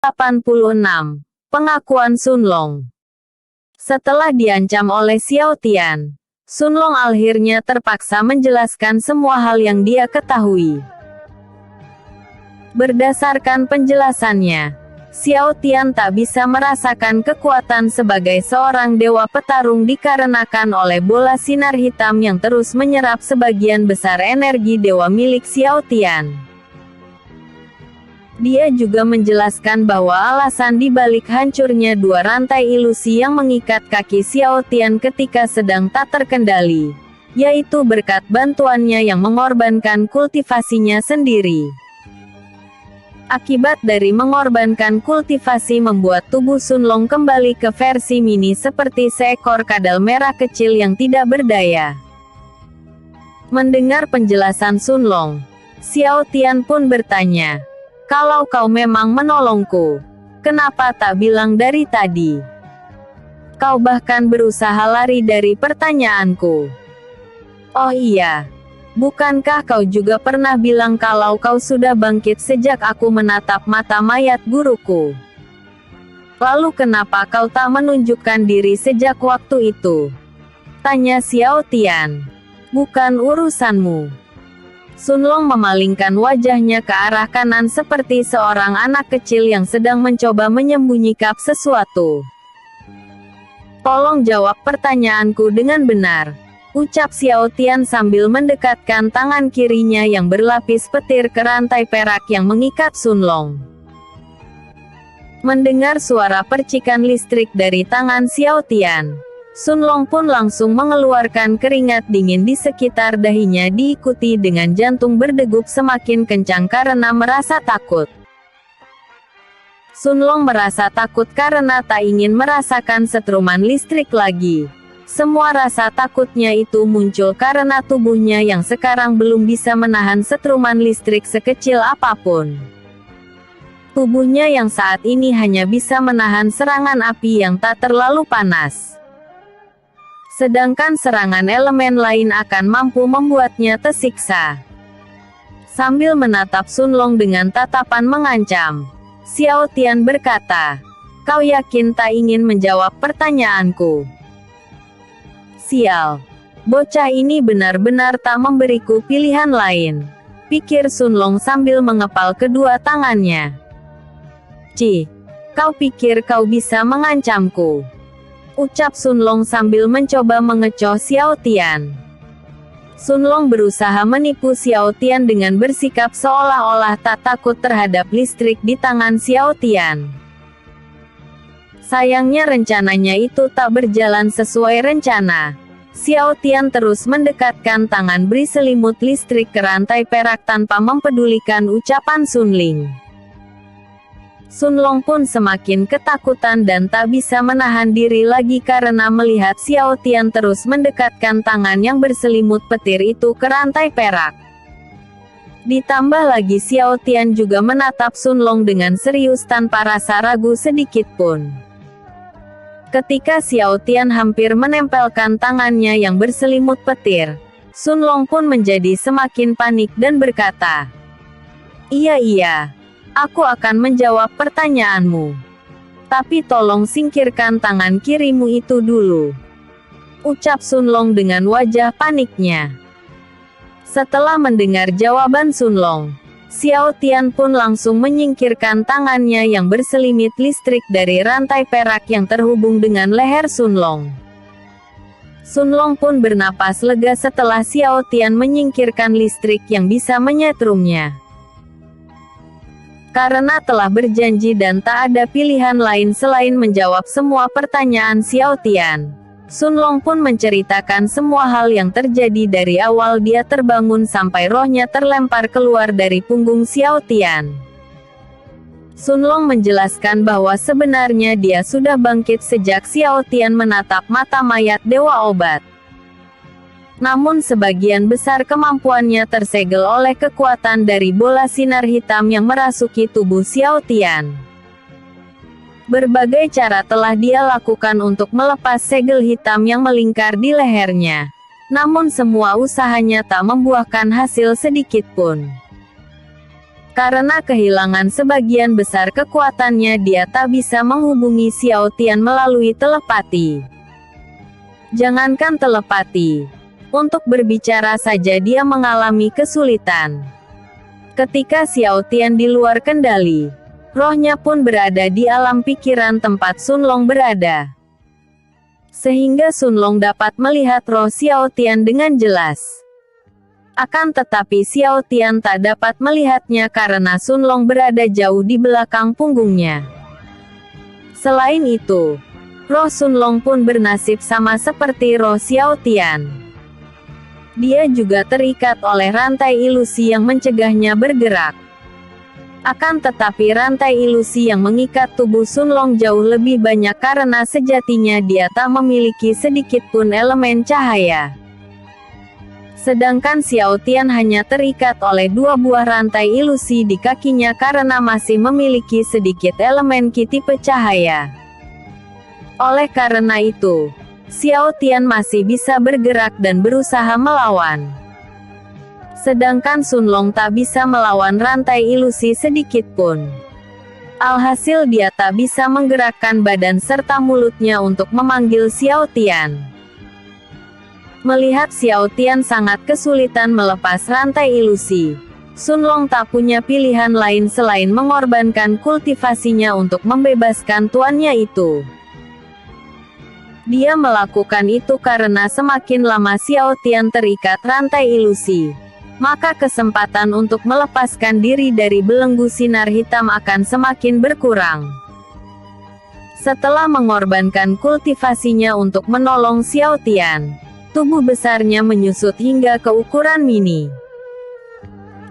86. Pengakuan Sunlong. Setelah diancam oleh Xiao Tian, Sunlong akhirnya terpaksa menjelaskan semua hal yang dia ketahui. Berdasarkan penjelasannya, Xiao Tian tak bisa merasakan kekuatan sebagai seorang dewa petarung dikarenakan oleh bola sinar hitam yang terus menyerap sebagian besar energi dewa milik Xiao Tian. Dia juga menjelaskan bahwa alasan dibalik hancurnya dua rantai ilusi yang mengikat kaki Xiao Tian ketika sedang tak terkendali, yaitu berkat bantuannya yang mengorbankan kultivasinya sendiri. Akibat dari mengorbankan kultivasi membuat tubuh Sunlong kembali ke versi mini seperti seekor kadal merah kecil yang tidak berdaya. Mendengar penjelasan Sunlong, Xiao Tian pun bertanya, "Kalau kau memang menolongku, kenapa tak bilang dari tadi? Kau bahkan berusaha lari dari pertanyaanku. Oh iya, bukankah kau juga pernah bilang kalau kau sudah bangkit sejak aku menatap mata mayat guruku? Lalu kenapa kau tak menunjukkan diri sejak waktu itu?" tanya Xiao Tian. "Bukan urusanmu." Sunlong memalingkan wajahnya ke arah kanan seperti seorang anak kecil yang sedang mencoba menyembunyikan sesuatu. "Tolong jawab pertanyaanku dengan benar," ucap Xiao Tian sambil mendekatkan tangan kirinya yang berlapis petir ke rantai perak yang mengikat Sunlong. Mendengar suara percikan listrik dari tangan Xiao Tian, Sunlong pun langsung mengeluarkan keringat dingin di sekitar dahinya diikuti dengan jantung berdegup semakin kencang karena merasa takut. Sunlong merasa takut karena tak ingin merasakan setruman listrik lagi. Semua rasa takutnya itu muncul karena tubuhnya yang sekarang belum bisa menahan setruman listrik sekecil apapun. Tubuhnya yang saat ini hanya bisa menahan serangan api yang tak terlalu panas. Sedangkan serangan elemen lain akan mampu membuatnya tersiksa. Sambil menatap Sunlong dengan tatapan mengancam, Xiao Tian berkata, "Kau yakin tak ingin menjawab pertanyaanku? Sial, bocah ini benar-benar tak memberiku pilihan lain," pikir Sunlong sambil mengepal kedua tangannya. "Cih, kau pikir kau bisa mengancamku?" ucap Sunlong sambil mencoba mengecoh Xiao Tian. Sunlong berusaha menipu Xiao Tian dengan bersikap seolah-olah tak takut terhadap listrik di tangan Xiao Tian. Sayangnya rencananya itu tak berjalan sesuai rencana. Xiao Tian terus mendekatkan tangan beri selimut listrik ke rantai perak tanpa mempedulikan ucapan Sunling. Sunlong pun semakin ketakutan dan tak bisa menahan diri lagi karena melihat Xiao Tian terus mendekatkan tangan yang berselimut petir itu ke rantai perak. Ditambah lagi Xiao Tian juga menatap Sunlong dengan serius tanpa rasa ragu sedikit pun. Ketika Xiao Tian hampir menempelkan tangannya yang berselimut petir, Sunlong pun menjadi semakin panik dan berkata, Iya, aku akan menjawab pertanyaanmu. Tapi tolong singkirkan tangan kirimu itu dulu," ucap Sunlong dengan wajah paniknya. Setelah mendengar jawaban Sunlong, Xiao Tian pun langsung menyingkirkan tangannya yang berselimut listrik dari rantai perak yang terhubung dengan leher Sunlong. Sunlong pun bernapas lega setelah Xiao Tian menyingkirkan listrik yang bisa menyetrumnya. Karena telah berjanji dan tak ada pilihan lain selain menjawab semua pertanyaan Xiao Tian, Sunlong pun menceritakan semua hal yang terjadi dari awal dia terbangun sampai rohnya terlempar keluar dari punggung Xiao Tian. Sunlong menjelaskan bahwa sebenarnya dia sudah bangkit sejak Xiao Tian menatap mata mayat Dewa Obat. Namun sebagian besar kemampuannya tersegel oleh kekuatan dari bola sinar hitam yang merasuki tubuh Xiao Tian. Berbagai cara telah dia lakukan untuk melepas segel hitam yang melingkar di lehernya. Namun semua usahanya tak membuahkan hasil sedikit pun. Karena kehilangan sebagian besar kekuatannya, dia tak bisa menghubungi Xiao Tian melalui telepati. Jangankan telepati, untuk berbicara saja dia mengalami kesulitan. Ketika Xiao Tian di luar kendali, rohnya pun berada di alam pikiran tempat Sun Long berada. Sehingga Sun Long dapat melihat roh Xiao Tian dengan jelas. Akan tetapi Xiao Tian tak dapat melihatnya karena Sun Long berada jauh di belakang punggungnya. Selain itu, roh Sun Long pun bernasib sama seperti roh Xiao Tian. Dia juga terikat oleh rantai ilusi yang mencegahnya bergerak. Akan tetapi rantai ilusi yang mengikat tubuh Sun Long jauh lebih banyak karena sejatinya dia tak memiliki sedikit pun elemen cahaya. Sedangkan Xiao Tian hanya terikat oleh 2 buah rantai ilusi di kakinya karena masih memiliki sedikit elemen Qi tipe cahaya. Oleh karena itu, Xiao Tian masih bisa bergerak dan berusaha melawan. Sedangkan Sun Long tak bisa melawan rantai ilusi sedikit pun. Alhasil dia tak bisa menggerakkan badan serta mulutnya untuk memanggil Xiao Tian. Melihat Xiao Tian sangat kesulitan melepas rantai ilusi, Sun Long tak punya pilihan lain selain mengorbankan kultivasinya untuk membebaskan tuannya itu. Dia melakukan itu karena semakin lama Xiao Tian terikat rantai ilusi, maka kesempatan untuk melepaskan diri dari belenggu sinar hitam akan semakin berkurang. Setelah mengorbankan kultivasinya untuk menolong Xiao Tian, tubuh besarnya menyusut hingga ke ukuran mini.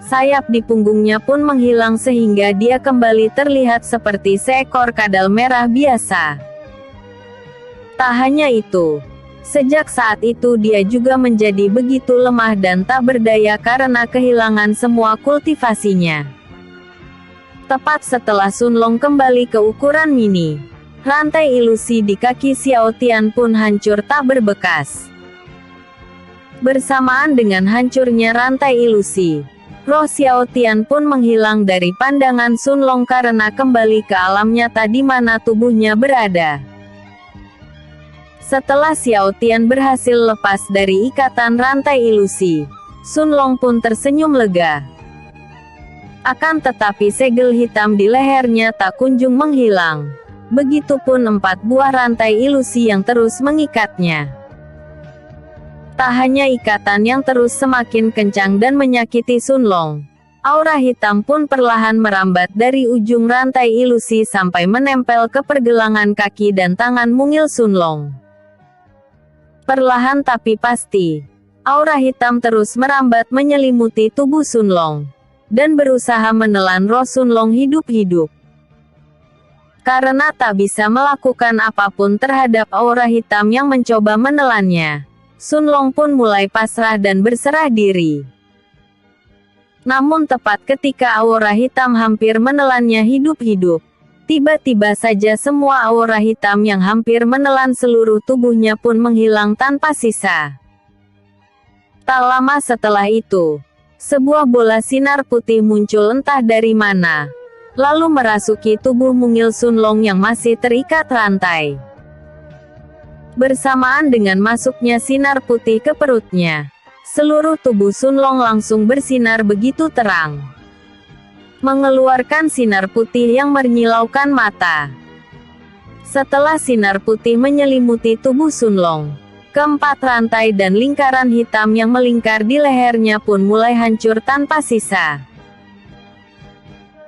Sayap di punggungnya pun menghilang sehingga dia kembali terlihat seperti seekor kadal merah biasa. Tak hanya itu, sejak saat itu dia juga menjadi begitu lemah dan tak berdaya karena kehilangan semua kultivasinya. Tepat setelah Sun Long kembali ke ukuran mini, rantai ilusi di kaki Xiao Tian pun hancur tak berbekas. Bersamaan dengan hancurnya rantai ilusi, roh Xiao Tian pun menghilang dari pandangan Sun Long karena kembali ke alam nyata di mana tubuhnya berada. Setelah Xiao Tian berhasil lepas dari ikatan rantai ilusi, Sun Long pun tersenyum lega. Akan tetapi segel hitam di lehernya tak kunjung menghilang. Begitupun 4 buah rantai ilusi yang terus mengikatnya. Tak hanya ikatan yang terus semakin kencang dan menyakiti Sun Long, aura hitam pun perlahan merambat dari ujung rantai ilusi sampai menempel ke pergelangan kaki dan tangan mungil Sun Long. Perlahan tapi pasti, aura hitam terus merambat menyelimuti tubuh Sun Long, dan berusaha menelan roh Sun Long hidup-hidup. Karena tak bisa melakukan apapun terhadap aura hitam yang mencoba menelannya, Sun Long pun mulai pasrah dan berserah diri. Namun tepat ketika aura hitam hampir menelannya hidup-hidup, tiba-tiba saja semua aura hitam yang hampir menelan seluruh tubuhnya pun menghilang tanpa sisa. Tak lama setelah itu, sebuah bola sinar putih muncul entah dari mana, lalu merasuki tubuh mungil Sun Long yang masih terikat rantai. Bersamaan dengan masuknya sinar putih ke perutnya, seluruh tubuh Sun Long langsung bersinar begitu terang, mengeluarkan sinar putih yang menyilaukan mata. Setelah sinar putih menyelimuti tubuh Sun Long, keempat rantai dan lingkaran hitam yang melingkar di lehernya pun mulai hancur tanpa sisa.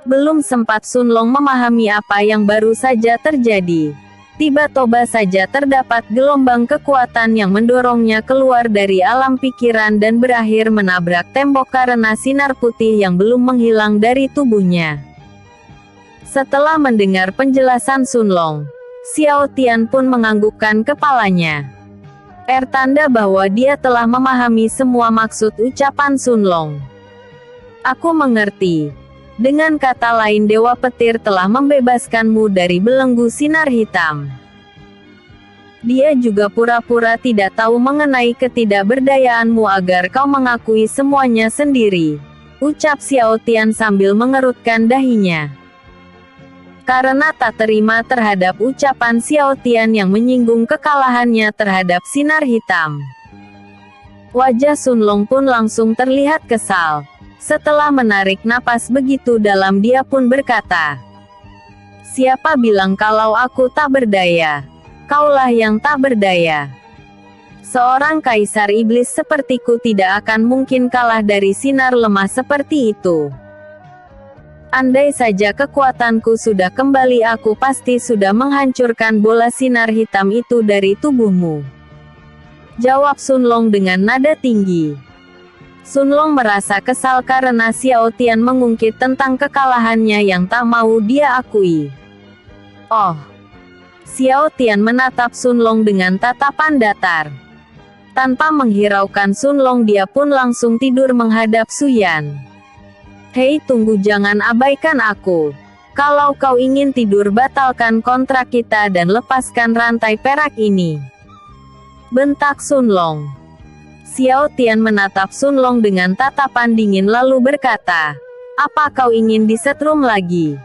Belum sempat Sun Long memahami apa yang baru saja terjadi, tiba-tiba saja terdapat gelombang kekuatan yang mendorongnya keluar dari alam pikiran dan berakhir menabrak tembok karena sinar putih yang belum menghilang dari tubuhnya. Setelah mendengar penjelasan Sun Long, Xiao Tian pun menganggukkan kepalanya. Tanda bahwa dia telah memahami semua maksud ucapan Sun Long. Aku mengerti. Dengan kata lain, Dewa Petir telah membebaskanmu dari belenggu sinar hitam. Dia juga pura-pura tidak tahu mengenai ketidakberdayaanmu agar kau mengakui semuanya sendiri. ucap Xiao Tian sambil mengerutkan dahinya. Karena tak terima terhadap ucapan Xiao Tian yang menyinggung kekalahannya terhadap sinar hitam. Wajah Sun Long pun langsung terlihat kesal. Setelah menarik napas begitu dalam, dia pun berkata, "Siapa bilang kalau aku tak berdaya? Kaulah yang tak berdaya. Seorang kaisar iblis sepertiku tidak akan mungkin kalah dari sinar lemah seperti itu. Andai saja kekuatanku sudah kembali, aku pasti sudah menghancurkan bola sinar hitam itu dari tubuhmu," jawab Sun Long dengan nada tinggi. Sun Long merasa kesal karena Xiao Tian mengungkit tentang kekalahannya yang tak mau dia akui. "Oh." Xiao Tian menatap Sun Long dengan tatapan datar. Tanpa menghiraukan Sun Long, dia pun langsung tidur menghadap Su Yan. "Hei, tunggu, jangan abaikan aku. Kalau kau ingin tidur, batalkan kontrak kita dan lepaskan rantai perak ini," bentak Sun Long. Xiao Tian menatap Sun Long dengan tatapan dingin lalu berkata, "Apa kau ingin disetrum lagi?"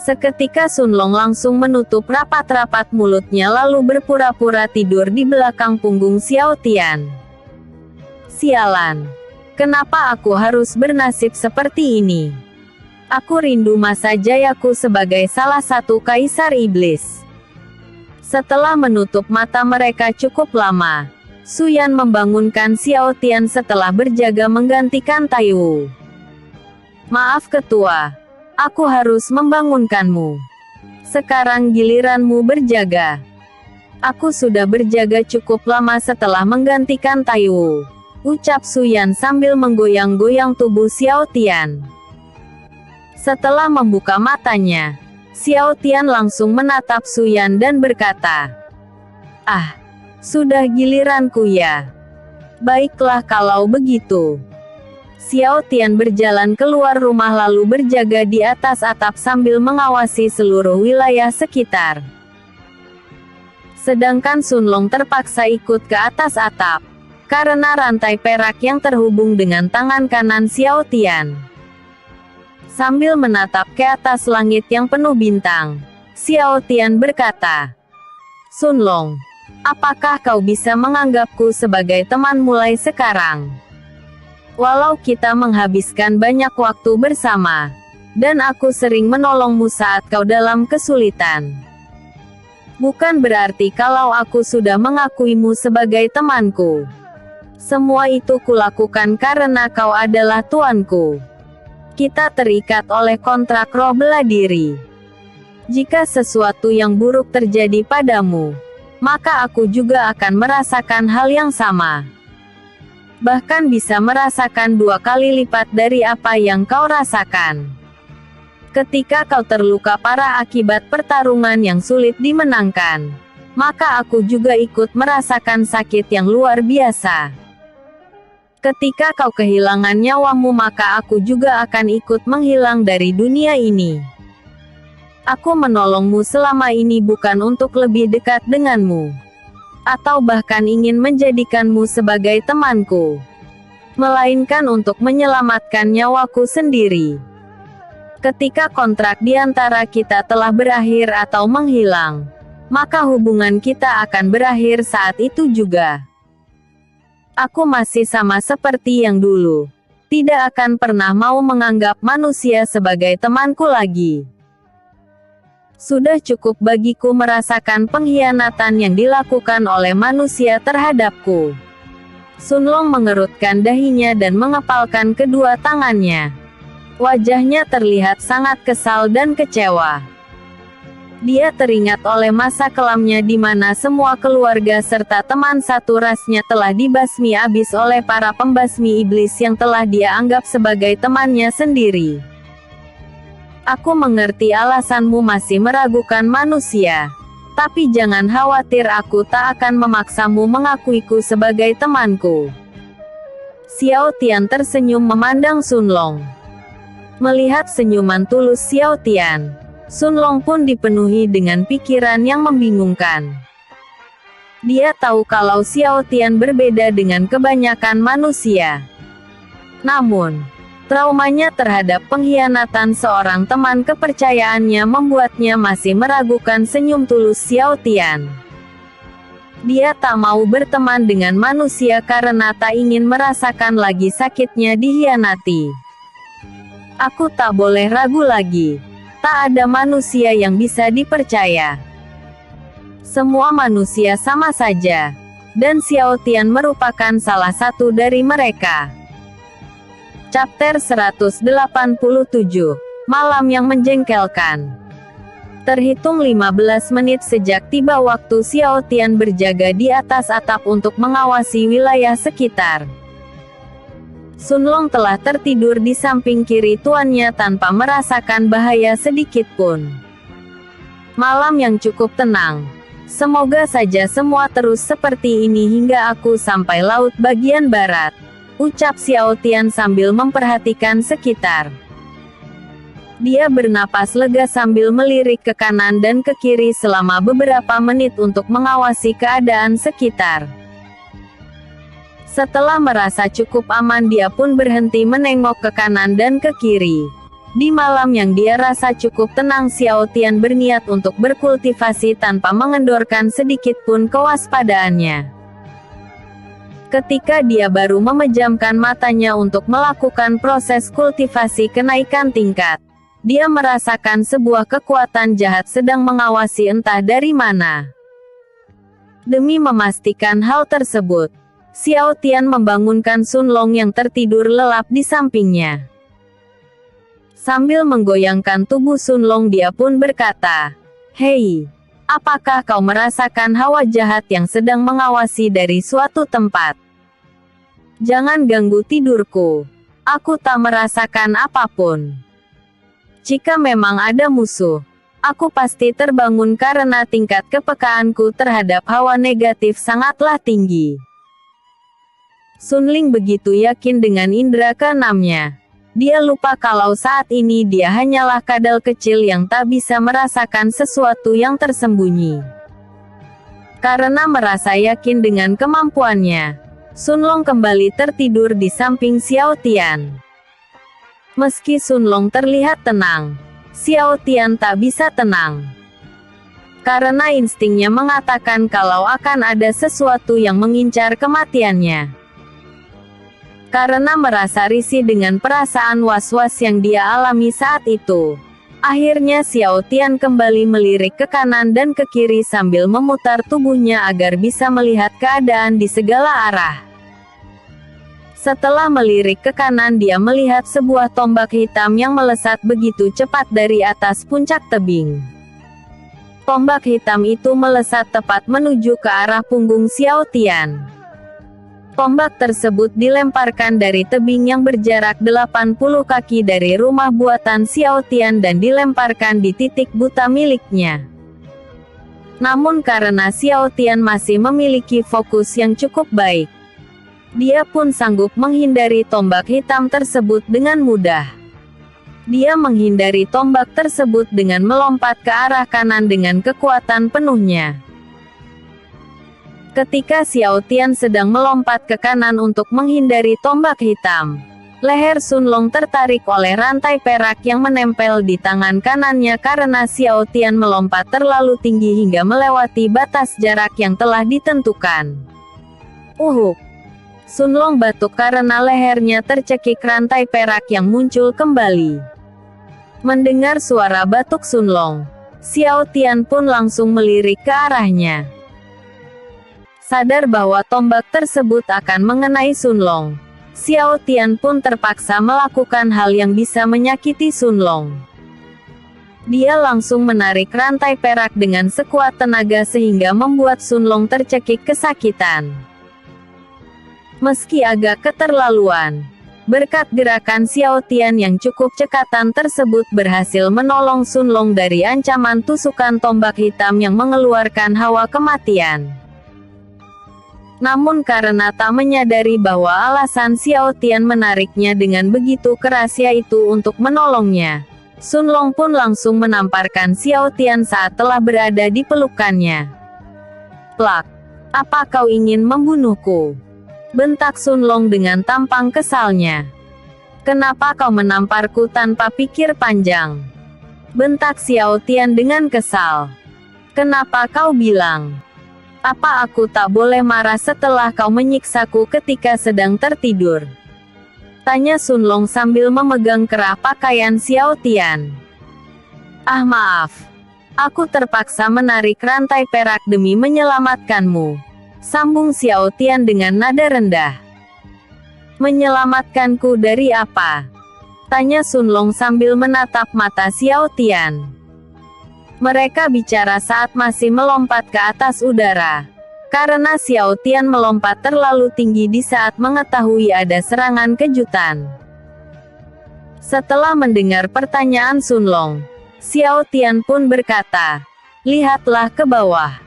Seketika Sun Long langsung menutup rapat-rapat mulutnya lalu berpura-pura tidur di belakang punggung Xiao Tian. "Sialan. Kenapa aku harus bernasib seperti ini? Aku rindu masa jayaku sebagai salah satu kaisar iblis." Setelah menutup mata mereka cukup lama, Su Yan membangunkan Xiao Tian setelah berjaga menggantikan Tai Wu. "Maaf ketua. Aku harus membangunkanmu. Sekarang giliranmu berjaga." "Aku sudah berjaga cukup lama setelah menggantikan Tai Wu," ucap Su Yan sambil menggoyang-goyang tubuh Xiao Tian. Setelah membuka matanya, Xiao Tian langsung menatap Su Yan dan berkata, "Ah, sudah giliranku ya. Baiklah kalau begitu." Xiao Tian berjalan keluar rumah lalu berjaga di atas atap sambil mengawasi seluruh wilayah sekitar. Sedangkan Sun Long terpaksa ikut ke atas atap, karena rantai perak yang terhubung dengan tangan kanan Xiao Tian. Sambil menatap ke atas langit yang penuh bintang, Xiao Tian berkata, "Sun Long, apakah kau bisa menganggapku sebagai teman mulai sekarang? Walau kita menghabiskan banyak waktu bersama, dan aku sering menolongmu saat kau dalam kesulitan. Bukan berarti kalau aku sudah mengakuimu sebagai temanku. Semua itu kulakukan karena kau adalah tuanku. Kita terikat oleh kontrak roh bela diri. Jika sesuatu yang buruk terjadi padamu, maka aku juga akan merasakan hal yang sama. Bahkan bisa merasakan 2 kali lipat dari apa yang kau rasakan. Ketika kau terluka parah akibat pertarungan yang sulit dimenangkan, maka aku juga ikut merasakan sakit yang luar biasa. Ketika kau kehilangan nyawamu, maka aku juga akan ikut menghilang dari dunia ini. Aku menolongmu selama ini bukan untuk lebih dekat denganmu, atau bahkan ingin menjadikanmu sebagai temanku, melainkan untuk menyelamatkan nyawaku sendiri. Ketika kontrak di antara kita telah berakhir atau menghilang, maka hubungan kita akan berakhir saat itu juga. Aku masih sama seperti yang dulu, tidak akan pernah mau menganggap manusia sebagai temanku lagi. Sudah cukup bagiku merasakan pengkhianatan yang dilakukan oleh manusia terhadapku." Sun Long mengerutkan dahinya dan mengepalkan kedua tangannya. Wajahnya terlihat sangat kesal dan kecewa. Dia teringat oleh masa kelamnya di mana semua keluarga serta teman satu rasnya telah dibasmi habis oleh para pembasmi iblis yang telah dia anggap sebagai temannya sendiri. "Aku mengerti alasanmu masih meragukan manusia. Tapi jangan khawatir, aku tak akan memaksamu mengakuiku sebagai temanku." Xiao Tian tersenyum memandang Sun Long. Melihat senyuman tulus Xiao Tian, Sun Long pun dipenuhi dengan pikiran yang membingungkan. Dia tahu kalau Xiao Tian berbeda dengan kebanyakan manusia. Namun, Traumanya terhadap pengkhianatan seorang teman kepercayaannya membuatnya masih meragukan senyum tulus Xiao Tian. Dia tak mau berteman dengan manusia karena tak ingin merasakan lagi sakitnya dikhianati. Aku tak boleh ragu lagi. Tak ada manusia yang bisa dipercaya. Semua manusia sama saja. Dan Xiao Tian merupakan salah satu dari mereka. Chapter 187. Malam yang menjengkelkan. Terhitung 15 menit sejak tiba waktu Xiao Tian berjaga di atas atap untuk mengawasi wilayah sekitar. Sun Long telah tertidur di samping kiri tuannya tanpa merasakan bahaya sedikit pun. Malam yang cukup tenang. Semoga saja semua terus seperti ini hingga aku sampai laut bagian barat, ucap Xiao Tian sambil memperhatikan sekitar. Dia bernapas lega sambil melirik ke kanan dan ke kiri selama beberapa menit untuk mengawasi keadaan sekitar. Setelah merasa cukup aman, dia pun berhenti menengok ke kanan dan ke kiri. Di malam yang dia rasa cukup tenang, Xiao Tian berniat untuk berkultivasi tanpa mengendorkan sedikit pun kewaspadaannya. Ketika dia baru memejamkan matanya untuk melakukan proses kultivasi kenaikan tingkat, dia merasakan sebuah kekuatan jahat sedang mengawasi entah dari mana. Demi memastikan hal tersebut, Xiao Tian membangunkan Sun Long yang tertidur lelap di sampingnya. Sambil menggoyangkan tubuh Sun Long, dia pun berkata, "Hei, apakah kau merasakan hawa jahat yang sedang mengawasi dari suatu tempat? Jangan ganggu tidurku. Aku tak merasakan apapun. Jika memang ada musuh, aku pasti terbangun karena tingkat kepekaanku terhadap hawa negatif sangatlah tinggi." Sun Ling begitu yakin dengan indera keenamnya. Dia lupa kalau saat ini dia hanyalah kadal kecil yang tak bisa merasakan sesuatu yang tersembunyi. Karena merasa yakin dengan kemampuannya, Sun Long kembali tertidur di samping Xiao Tian. Meski Sun Long terlihat tenang, Xiao Tian tak bisa tenang. Karena instingnya mengatakan kalau akan ada sesuatu yang mengincar kematiannya. Karena merasa risih dengan perasaan was-was yang dia alami saat itu, akhirnya Xiao Tian kembali melirik ke kanan dan ke kiri sambil memutar tubuhnya agar bisa melihat keadaan di segala arah. Setelah melirik ke kanan, dia melihat sebuah tombak hitam yang melesat begitu cepat dari atas puncak tebing. Tombak hitam itu melesat tepat menuju ke arah punggung Xiao Tian. Tombak tersebut dilemparkan dari tebing yang berjarak 80 kaki dari rumah buatan Xiao Tian dan dilemparkan di titik buta miliknya. Namun karena Xiao Tian masih memiliki fokus yang cukup baik, dia pun sanggup menghindari tombak hitam tersebut dengan mudah. Dia menghindari tombak tersebut dengan melompat ke arah kanan dengan kekuatan penuhnya. Ketika Xiao Tian sedang melompat ke kanan untuk menghindari tombak hitam, leher Sun Long tertarik oleh rantai perak yang menempel di tangan kanannya karena Xiao Tian melompat terlalu tinggi hingga melewati batas jarak yang telah ditentukan. Uhuk! Sun Long batuk karena lehernya tercekik rantai perak yang muncul kembali. Mendengar suara batuk Sun Long, Xiao Tian pun langsung melirik ke arahnya. Sadar bahwa tombak tersebut akan mengenai Sun Long, Xiao Tian pun terpaksa melakukan hal yang bisa menyakiti Sun Long. Dia langsung menarik rantai perak dengan sekuat tenaga sehingga membuat Sun Long tercekik kesakitan. Meski agak keterlaluan, berkat gerakan Xiao Tian yang cukup cekatan tersebut berhasil menolong Sun Long dari ancaman tusukan tombak hitam yang mengeluarkan hawa kematian. Namun karena tak menyadari bahwa alasan Xiao Tian menariknya dengan begitu keras yaitu untuk menolongnya, Sun Long pun langsung menamparkan Xiao Tian saat telah berada di pelukannya. "Plak! Apa kau ingin membunuhku?" bentak Sun Long dengan tampang kesalnya. Kenapa kau menamparku tanpa pikir panjang? Bentak Xiao Tian dengan kesal. Kenapa kau bilang? Apa aku tak boleh marah setelah kau menyiksaku ketika sedang tertidur? Tanya Sun Long sambil memegang kerah pakaian Xiao Tian. Ah maaf. Aku terpaksa menarik rantai perak demi menyelamatkanmu. Sambung Xiao Tian dengan nada rendah. Menyelamatkanku dari apa? Tanya Sun Long sambil menatap mata Xiao Tian. Mereka bicara saat masih melompat ke atas udara. Karena Xiao Tian melompat terlalu tinggi di saat mengetahui ada serangan kejutan. Setelah mendengar pertanyaan Sun Long, Xiao Tian pun berkata, "Lihatlah ke bawah."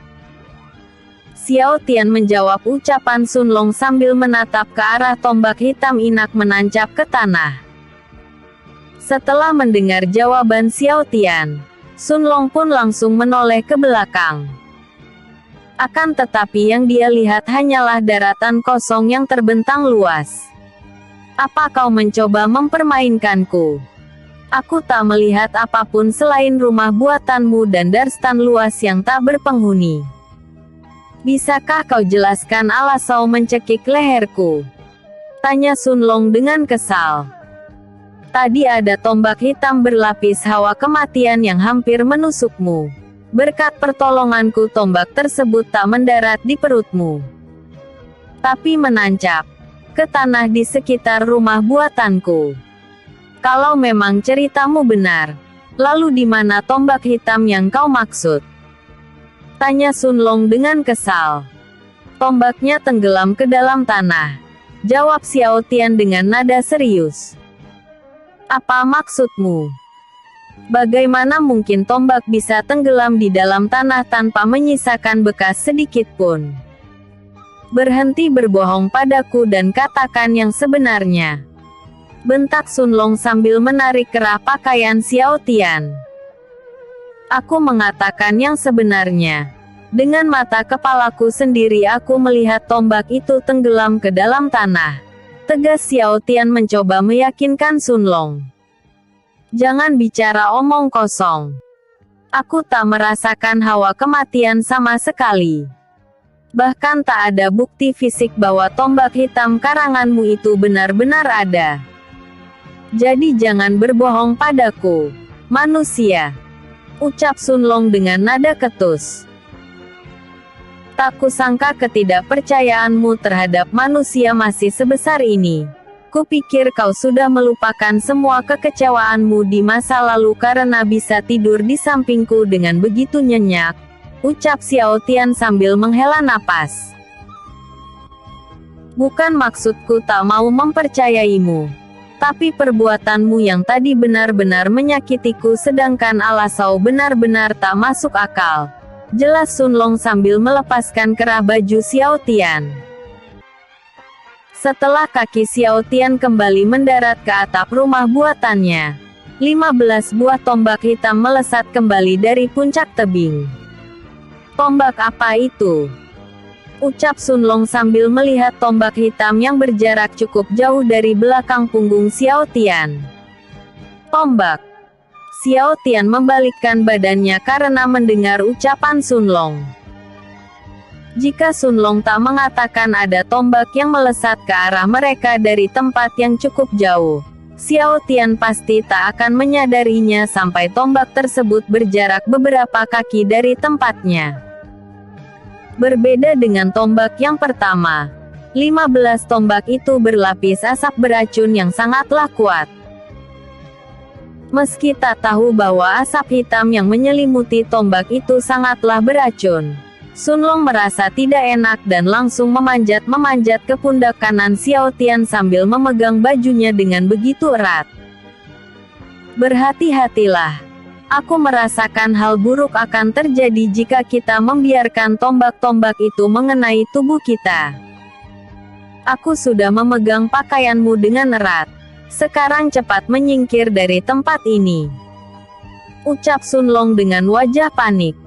Xiao Tian menjawab ucapan Sun Long sambil menatap ke arah tombak hitam inak menancap ke tanah. Setelah mendengar jawaban Xiao Tian, Sun Long pun langsung menoleh ke belakang. Akan tetapi yang dia lihat hanyalah daratan kosong yang terbentang luas. Apa kau mencoba mempermainkanku? Aku tak melihat apapun selain rumah buatanmu dan darstan luas yang tak berpenghuni. Bisakah kau jelaskan alasan mencekik leherku? Tanya Sun Long dengan kesal. Tadi ada tombak hitam berlapis hawa kematian yang hampir menusukmu. Berkat pertolonganku tombak tersebut tak mendarat di perutmu, tapi menancap ke tanah di sekitar rumah buatanku. Kalau memang ceritamu benar, lalu di mana tombak hitam yang kau maksud? Tanya Sun Long dengan kesal. Tombaknya tenggelam ke dalam tanah. Jawab Xiao Tian dengan nada serius. Apa maksudmu? Bagaimana mungkin tombak bisa tenggelam di dalam tanah tanpa menyisakan bekas sedikit pun? Berhenti berbohong padaku dan katakan yang sebenarnya. Bentak Sun Long sambil menarik kerah pakaian Xiao Tian. Aku mengatakan yang sebenarnya. Dengan mata kepalaku sendiri aku melihat tombak itu tenggelam ke dalam tanah. Tegas Xiao Tian mencoba meyakinkan Sun Long. Jangan bicara omong kosong. Aku tak merasakan hawa kematian sama sekali. Bahkan tak ada bukti fisik bahwa tombak hitam karanganmu itu benar-benar ada. Jadi jangan berbohong padaku, manusia. Ucap Sun Long dengan nada ketus. Tak kusangka ketidakpercayaanmu terhadap manusia masih sebesar ini. Kupikir kau sudah melupakan semua kekecewaanmu di masa lalu karena bisa tidur di sampingku dengan begitu nyenyak. Ucap Xiao Tian sambil menghela napas. Bukan maksudku tak mau mempercayaimu. Tapi perbuatanmu yang tadi benar-benar menyakitiku sedangkan alasau benar-benar tak masuk akal. Jelas Sun Long sambil melepaskan kerah baju Xiao Tian. Setelah kaki Xiao Tian kembali mendarat ke atap rumah buatannya, 15 buah tombak hitam melesat kembali dari puncak tebing. Tombak apa itu? Ucap Sun Long sambil melihat tombak hitam yang berjarak cukup jauh dari belakang punggung Xiao Tian. Tombak. Xiao Tian membalikkan badannya karena mendengar ucapan Sun Long. Jika Sun Long tak mengatakan ada tombak yang melesat ke arah mereka dari tempat yang cukup jauh, Xiao Tian pasti tak akan menyadarinya sampai tombak tersebut berjarak beberapa kaki dari tempatnya. Berbeda dengan tombak yang pertama, 15 tombak itu berlapis asap beracun yang sangatlah kuat. Meski tak tahu bahwa asap hitam yang menyelimuti tombak itu sangatlah beracun, Sun Long merasa tidak enak dan langsung memanjat ke pundak kanan Xiao Tian sambil memegang bajunya dengan begitu erat. Berhati-hatilah. Aku merasakan hal buruk akan terjadi jika kita membiarkan tombak-tombak itu mengenai tubuh kita. Aku sudah memegang pakaianmu dengan erat. Sekarang cepat menyingkir dari tempat ini. Ucap Sun Long dengan wajah panik.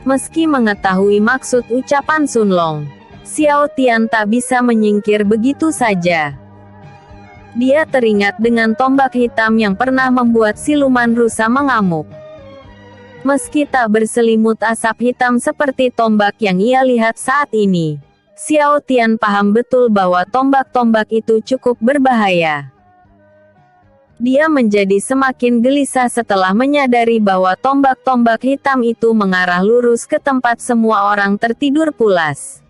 Meski mengetahui maksud ucapan Sun Long, Xiao Tian tak bisa menyingkir begitu saja. Dia teringat dengan tombak hitam yang pernah membuat siluman rusa mengamuk. Meski tak berselimut asap hitam seperti tombak yang ia lihat saat ini, Xiao Tian paham betul bahwa tombak-tombak itu cukup berbahaya. Dia menjadi semakin gelisah setelah menyadari bahwa tombak-tombak hitam itu mengarah lurus ke tempat semua orang tertidur pulas.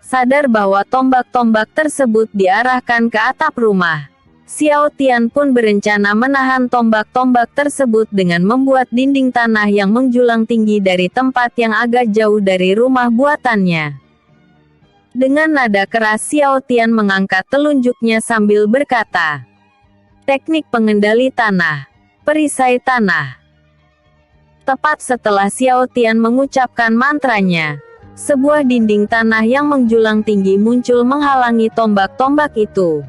Sadar bahwa tombak-tombak tersebut diarahkan ke atap rumah, Xiao Tian pun berencana menahan tombak-tombak tersebut dengan membuat dinding tanah yang menjulang tinggi dari tempat yang agak jauh dari rumah buatannya. Dengan nada keras Xiao Tian mengangkat telunjuknya sambil berkata, "Teknik pengendali tanah, perisai tanah." Tepat setelah Xiao Tian mengucapkan mantranya, sebuah dinding tanah yang menjulang tinggi muncul menghalangi tombak-tombak itu.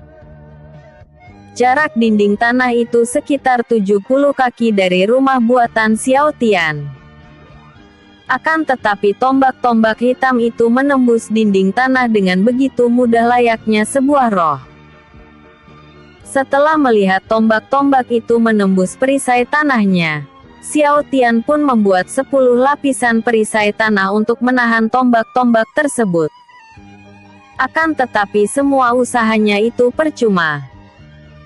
Jarak dinding tanah itu sekitar 70 kaki dari rumah buatan Xiao Tian. Akan tetapi tombak-tombak hitam itu menembus dinding tanah dengan begitu mudah layaknya sebuah roh. Setelah melihat tombak-tombak itu menembus perisai tanahnya, Xiao Tian pun membuat 10 lapisan perisai tanah untuk menahan tombak-tombak tersebut. Akan tetapi semua usahanya itu percuma.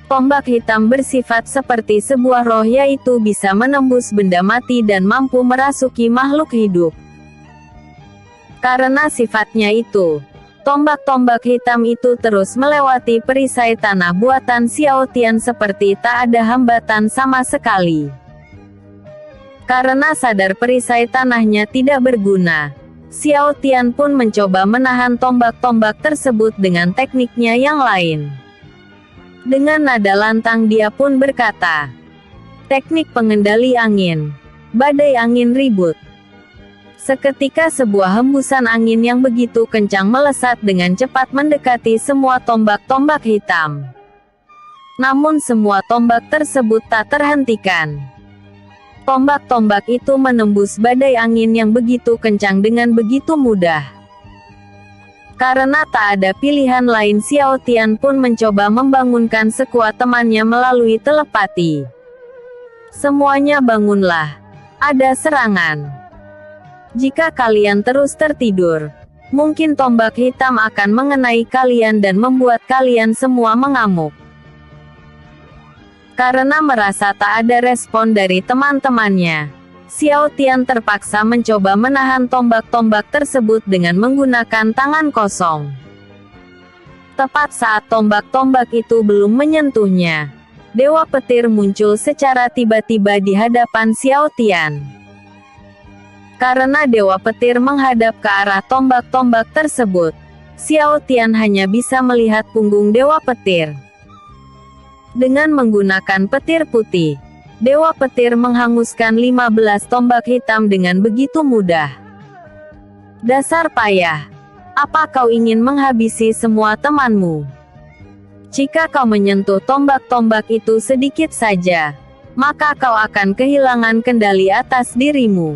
Tombak hitam bersifat seperti sebuah roh, yaitu bisa menembus benda mati dan mampu merasuki makhluk hidup. Karena sifatnya itu, tombak-tombak hitam itu terus melewati perisai tanah buatan Xiao Tian seperti tak ada hambatan sama sekali. Karena sadar perisai tanahnya tidak berguna, Xiao Tian pun mencoba menahan tombak-tombak tersebut dengan tekniknya yang lain. Dengan nada lantang dia pun berkata, "Teknik pengendali angin, badai angin ribut." Seketika sebuah hembusan angin yang begitu kencang melesat dengan cepat mendekati semua tombak-tombak hitam. Namun semua tombak tersebut tak terhentikan. Tombak-tombak itu menembus badai angin yang begitu kencang dengan begitu mudah. Karena tak ada pilihan lain, Xiao Tian pun mencoba membangunkan sekuat temannya melalui telepati. "Semuanya bangunlah. Ada serangan. Jika kalian terus tertidur, mungkin tombak hitam akan mengenai kalian dan membuat kalian semua mengamuk." Karena merasa tak ada respon dari teman-temannya, Xiao Tian terpaksa mencoba menahan tombak-tombak tersebut dengan menggunakan tangan kosong. Tepat saat tombak-tombak itu belum menyentuhnya, Dewa Petir muncul secara tiba-tiba di hadapan Xiao Tian. Karena Dewa Petir menghadap ke arah tombak-tombak tersebut, Xiao Tian hanya bisa melihat punggung Dewa Petir. Dengan menggunakan petir putih, Dewa Petir menghanguskan 15 tombak hitam dengan begitu mudah. "Dasar payah! Apa kau ingin menghabisi semua temanmu? Jika kau menyentuh tombak-tombak itu sedikit saja, maka kau akan kehilangan kendali atas dirimu."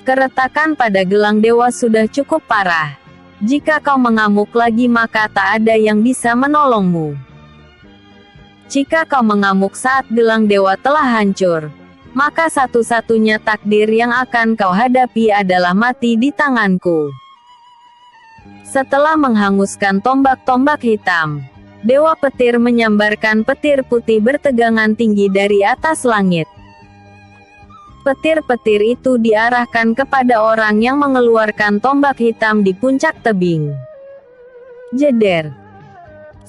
Keretakan pada gelang dewa sudah cukup parah. Jika kau mengamuk lagi maka tak ada yang bisa menolongmu. Jika kau mengamuk saat gelang dewa telah hancur, maka satu-satunya takdir yang akan kau hadapi adalah mati di tanganku. Setelah menghanguskan tombak-tombak hitam, Dewa Petir menyambarkan petir putih bertegangan tinggi dari atas langit. Petir-petir itu diarahkan kepada orang yang mengeluarkan tombak hitam di puncak tebing. Jeder.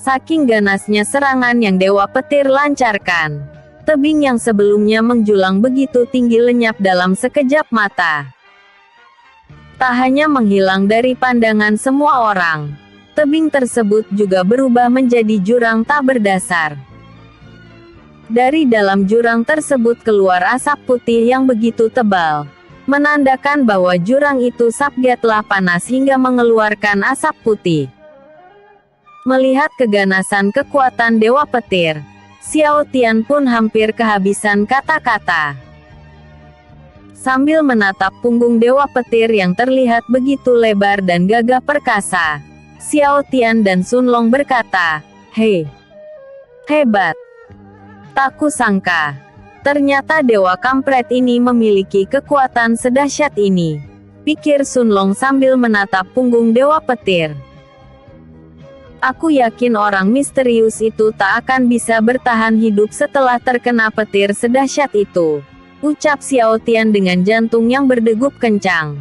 Saking ganasnya serangan yang Dewa Petir lancarkan, tebing yang sebelumnya menjulang begitu tinggi lenyap dalam sekejap mata. Tak hanya menghilang dari pandangan semua orang, tebing tersebut juga berubah menjadi jurang tak berdasar. Dari dalam jurang tersebut keluar asap putih yang begitu tebal, menandakan bahwa jurang itu sangatlah panas hingga mengeluarkan asap putih. Melihat keganasan kekuatan Dewa Petir, Xiao Tian pun hampir kehabisan kata-kata. Sambil menatap punggung Dewa Petir yang terlihat begitu lebar dan gagah perkasa, Xiao Tian dan Sun Long berkata, "Hei, hebat. Tak kusangka. Ternyata dewa kampret ini memiliki kekuatan sedahsyat ini," pikir Sun Long sambil menatap punggung dewa petir. "Aku yakin orang misterius itu tak akan bisa bertahan hidup setelah terkena petir sedahsyat itu," ucap Xiao Tian dengan jantung yang berdegup kencang.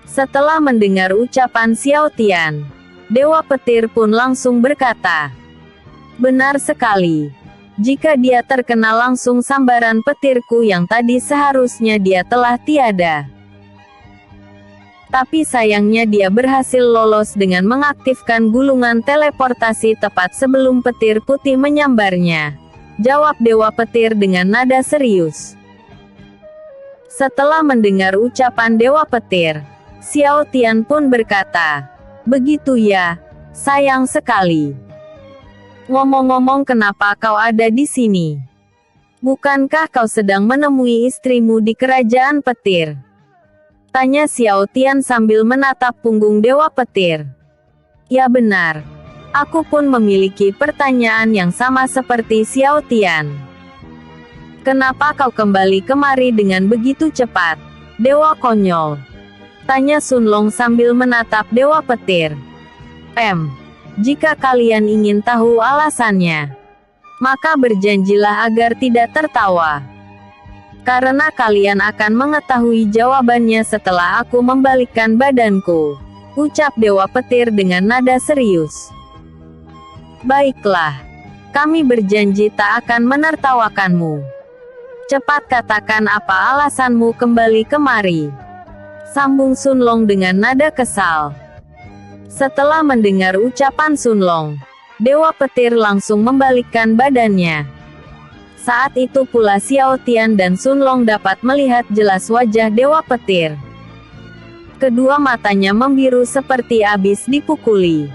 Setelah mendengar ucapan Xiao Tian, dewa petir pun langsung berkata, "Benar sekali. Jika dia terkena langsung sambaran petirku yang tadi seharusnya dia telah tiada. Tapi sayangnya dia berhasil lolos dengan mengaktifkan gulungan teleportasi tepat sebelum petir putih menyambarnya," jawab dewa petir dengan nada serius. Setelah mendengar ucapan dewa petir, Xiao Tian pun berkata, "Begitu ya, sayang sekali. Ngomong-ngomong, kenapa kau ada di sini? Bukankah kau sedang menemui istrimu di kerajaan petir?" tanya Xiao Tian sambil menatap punggung dewa petir. "Ya benar. Aku pun memiliki pertanyaan yang sama seperti Xiao Tian. Kenapa kau kembali kemari dengan begitu cepat, dewa konyol?" tanya Sun Long sambil menatap dewa petir. Jika kalian ingin tahu alasannya, maka berjanjilah agar tidak tertawa. Karena kalian akan mengetahui jawabannya setelah aku membalikkan badanku," ucap dewa petir dengan nada serius. "Baiklah. Kami berjanji tak akan menertawakanmu. Cepat katakan apa alasanmu kembali kemari," sambung Sun Long dengan nada kesal. Setelah mendengar ucapan Sun Long, dewa petir langsung membalikkan badannya. Saat itu pula Xiao Tian dan Sun Long dapat melihat jelas wajah dewa petir. Kedua matanya membiru seperti habis dipukuli.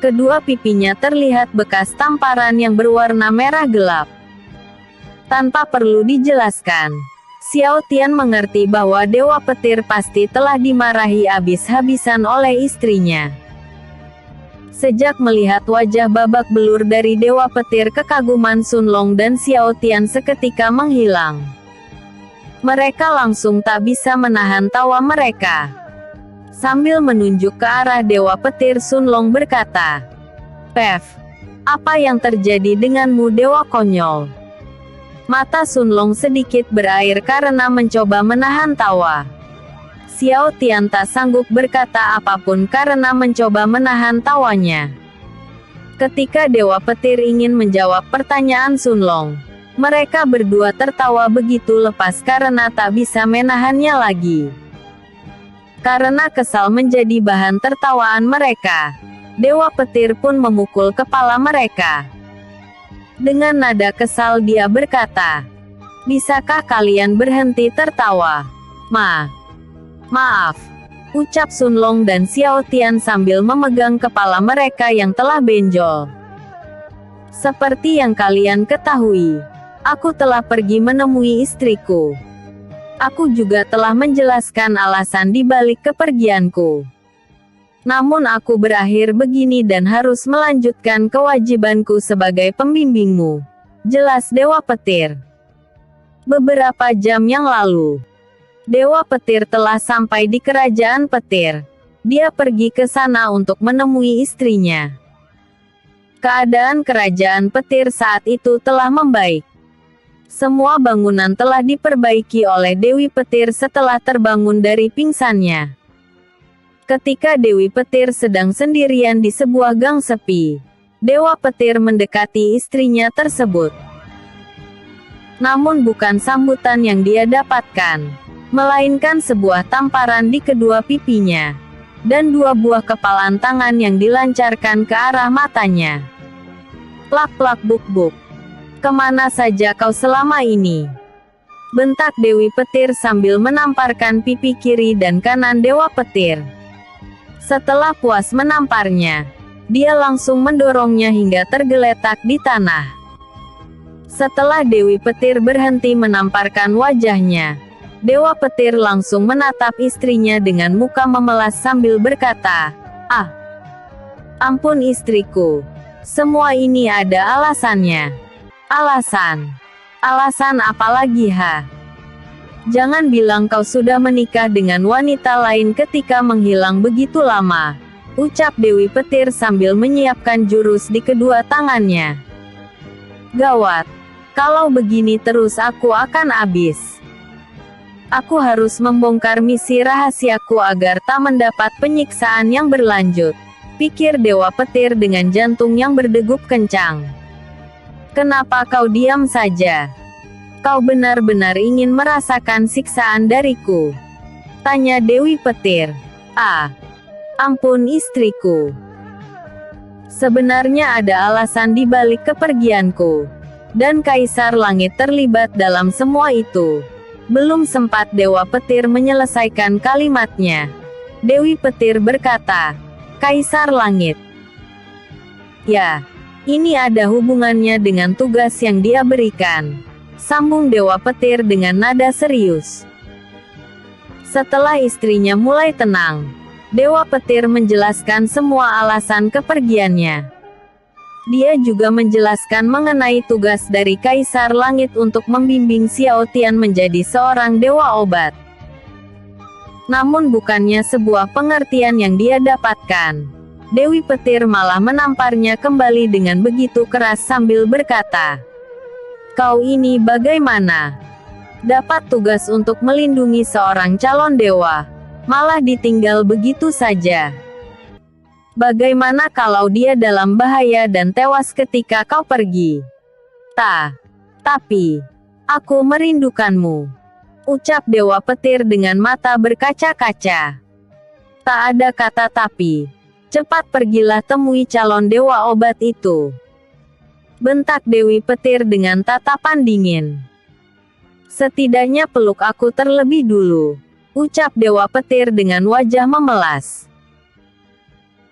Kedua pipinya terlihat bekas tamparan yang berwarna merah gelap. Tanpa perlu dijelaskan, Xiao Tian mengerti bahwa dewa petir pasti telah dimarahi habis-habisan oleh istrinya. Sejak melihat wajah babak belur dari dewa petir, kekaguman Sun Long dan Xiao Tian seketika menghilang. Mereka langsung tak bisa menahan tawa mereka. Sambil menunjuk ke arah dewa petir, Sun Long berkata, Apa yang terjadi denganmu, dewa konyol?" Mata Sun Long sedikit berair karena mencoba menahan tawa. Xiao Tian tak sanggup berkata apapun karena mencoba menahan tawanya. Ketika dewa petir ingin menjawab pertanyaan Sun Long, mereka berdua tertawa begitu lepas karena tak bisa menahannya lagi. Karena kesal menjadi bahan tertawaan mereka, dewa petir pun memukul kepala mereka. Dengan nada kesal dia berkata, "Bisakah kalian berhenti tertawa?" Maaf, ucap Sun Long dan Xiao Tian sambil memegang kepala mereka yang telah benjol. "Seperti yang kalian ketahui, aku telah pergi menemui istriku. Aku juga telah menjelaskan alasan di balik kepergianku. Namun aku berakhir begini dan harus melanjutkan kewajibanku sebagai pembimbingmu," jelas dewa petir. Beberapa jam yang lalu, dewa petir telah sampai di kerajaan petir. Dia pergi ke sana untuk menemui istrinya. Keadaan kerajaan petir saat itu telah membaik. Semua bangunan telah diperbaiki oleh Dewi Petir setelah terbangun dari pingsannya. Ketika Dewi Petir sedang sendirian di sebuah gang sepi, dewa petir mendekati istrinya tersebut. Namun bukan sambutan yang dia dapatkan, melainkan sebuah tamparan di kedua pipinya, dan 2 buah kepalan tangan yang dilancarkan ke arah matanya. "Plak-plak buk-buk. Kemana saja kau selama ini?" bentak Dewi Petir sambil menamparkan pipi kiri dan kanan dewa petir. Setelah puas menamparnya, dia langsung mendorongnya hingga tergeletak di tanah. Setelah Dewi Petir berhenti menamparkan wajahnya, dewa petir langsung menatap istrinya dengan muka memelas sambil berkata, Ampun istriku. Semua ini ada alasannya. Alasan? Alasan apa lagi ha? Jangan bilang kau sudah menikah dengan wanita lain ketika menghilang begitu lama, ucap Dewi Petir sambil menyiapkan jurus di kedua tangannya. Gawat. Kalau begini terus aku akan habis. Aku harus membongkar misi rahasiaku agar tak mendapat penyiksaan yang berlanjut, pikir Dewa Petir dengan jantung yang berdegup kencang. Kenapa kau diam saja? Kau benar-benar ingin merasakan siksaan dariku? Tanya Dewi Petir. Ampun istriku. Sebenarnya ada alasan di balik kepergianku. Dan Kaisar Langit terlibat dalam semua itu. Belum sempat Dewa Petir menyelesaikan kalimatnya, Dewi Petir berkata, Kaisar Langit. Ya, ini ada hubungannya dengan tugas yang dia berikan, sambung Dewa Petir dengan nada serius. Setelah istrinya mulai tenang, Dewa Petir menjelaskan semua alasan kepergiannya. Dia juga menjelaskan mengenai tugas dari Kaisar Langit untuk membimbing Xiao Tian menjadi seorang dewa obat. Namun bukannya sebuah pengertian yang dia dapatkan. Dewi Petir malah menamparnya kembali dengan begitu keras sambil berkata, Kau ini bagaimana? Dapat tugas untuk melindungi seorang calon dewa, malah ditinggal begitu saja. Bagaimana kalau dia dalam bahaya dan tewas ketika kau pergi? Tapi, aku merindukanmu, ucap Dewa Petir dengan mata berkaca-kaca. Tak ada kata tapi. Cepat pergilah temui calon dewa obat itu, bentak Dewi Petir dengan tatapan dingin. Setidaknya peluk aku terlebih dulu, ucap Dewa Petir dengan wajah memelas.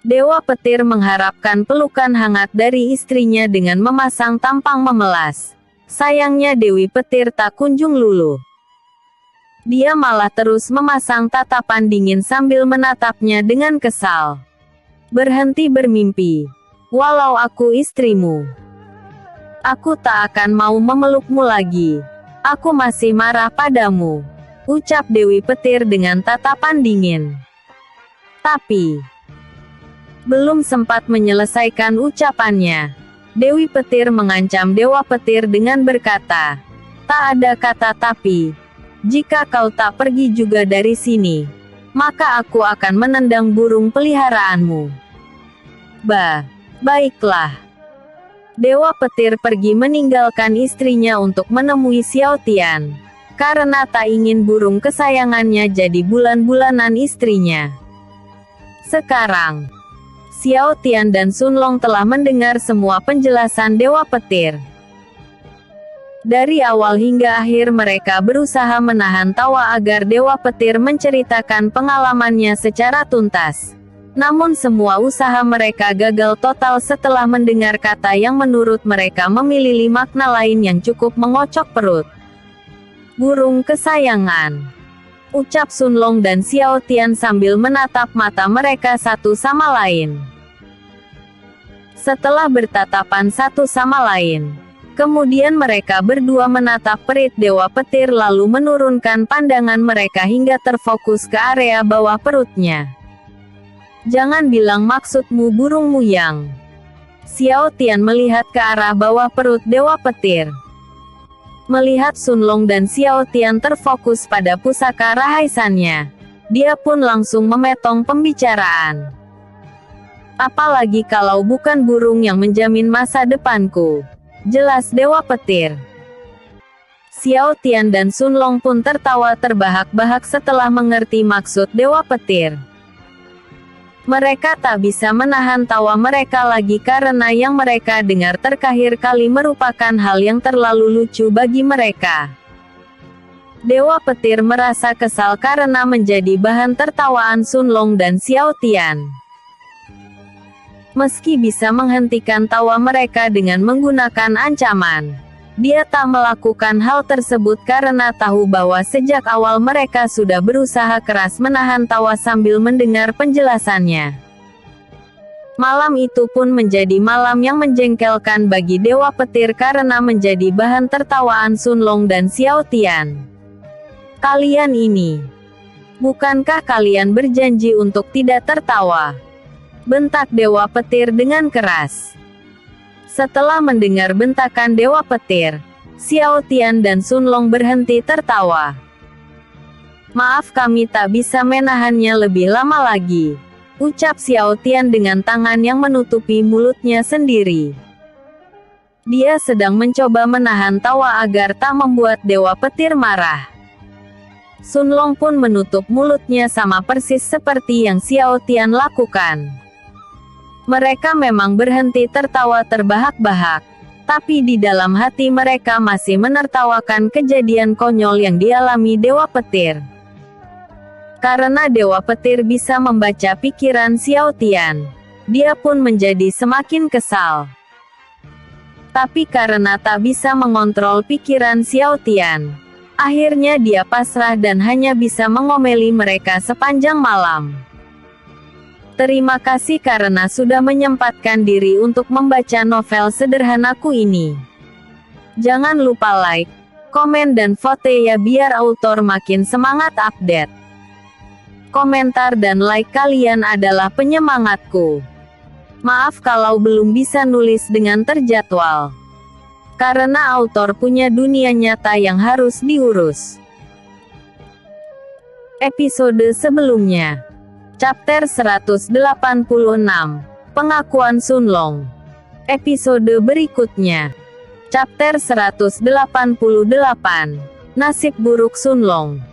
Dewa Petir mengharapkan pelukan hangat dari istrinya dengan memasang tampang memelas. Sayangnya Dewi Petir tak kunjung luluh. Dia malah terus memasang tatapan dingin sambil menatapnya dengan kesal. Berhenti bermimpi. Walau aku istrimu, aku tak akan mau memelukmu lagi. Aku masih marah padamu, ucap Dewi Petir dengan tatapan dingin. Tapi belum sempat menyelesaikan ucapannya, Dewi Petir mengancam Dewa Petir dengan berkata, tak ada kata tapi. Jika kau tak pergi juga dari sini, maka aku akan menendang burung peliharaanmu. Baiklah. Dewa Petir pergi meninggalkan istrinya untuk menemui Xiao Tian, karena tak ingin burung kesayangannya jadi bulan-bulanan istrinya. Sekarang, Xiao Tian dan Sun Long telah mendengar semua penjelasan Dewa Petir. Dari awal hingga akhir mereka berusaha menahan tawa agar Dewa Petir menceritakan pengalamannya secara tuntas. Namun semua usaha mereka gagal total setelah mendengar kata yang menurut mereka memiliki makna lain yang cukup mengocok perut. Burung kesayangan, ucap Sun Long dan Xiao Tian sambil menatap mata mereka satu sama lain. Setelah bertatapan satu sama lain, kemudian mereka berdua menatap perit Dewa Petir lalu menurunkan pandangan mereka hingga terfokus ke area bawah perutnya. Jangan bilang maksudmu burung muyang. Xiao Tian melihat ke arah bawah perut Dewa Petir. Melihat Sun Long dan Xiao Tian terfokus pada pusaka rahaisannya, dia pun langsung memetong pembicaraan. Apalagi kalau bukan burung yang menjamin masa depanku, jelas Dewa Petir. Xiao Tian dan Sun Long pun tertawa terbahak-bahak setelah mengerti maksud Dewa Petir. Mereka tak bisa menahan tawa mereka lagi karena yang mereka dengar terakhir kali merupakan hal yang terlalu lucu bagi mereka. Dewa Petir merasa kesal karena menjadi bahan tertawaan Sun Long dan Xiao Tian. Meski bisa menghentikan tawa mereka dengan menggunakan ancaman, dia tak melakukan hal tersebut karena tahu bahwa sejak awal mereka sudah berusaha keras menahan tawa sambil mendengar penjelasannya. Malam itu pun menjadi malam yang menjengkelkan bagi Dewa Petir karena menjadi bahan tertawaan Sun Long dan Xiao Tian. Kalian ini, bukankah kalian berjanji untuk tidak tertawa? Bentak Dewa Petir dengan keras. Setelah mendengar bentakan Dewa Petir, Xiao Tian dan Sun Long berhenti tertawa. Maaf, kami tak bisa menahannya lebih lama lagi, ucap Xiao Tian dengan tangan yang menutupi mulutnya sendiri. Dia sedang mencoba menahan tawa agar tak membuat Dewa Petir marah. Sun Long pun menutup mulutnya sama persis seperti yang Xiao Tian lakukan. Mereka memang berhenti tertawa terbahak-bahak, tapi di dalam hati mereka masih menertawakan kejadian konyol yang dialami Dewa Petir. Karena Dewa Petir bisa membaca pikiran Xiao Tian, dia pun menjadi semakin kesal. Tapi karena tak bisa mengontrol pikiran Xiao Tian, akhirnya dia pasrah dan hanya bisa mengomeli mereka sepanjang malam. Terima kasih karena sudah menyempatkan diri untuk membaca novel sederhanaku ini. Jangan lupa like, komen dan vote ya biar autor makin semangat update. Komentar dan like kalian adalah penyemangatku. Maaf kalau belum bisa nulis dengan terjadwal. Karena autor punya dunia nyata yang harus diurus. Episode sebelumnya. Chapter 186. Pengakuan Sun Long. Episode berikutnya. Chapter 188. Nasib buruk Sun Long.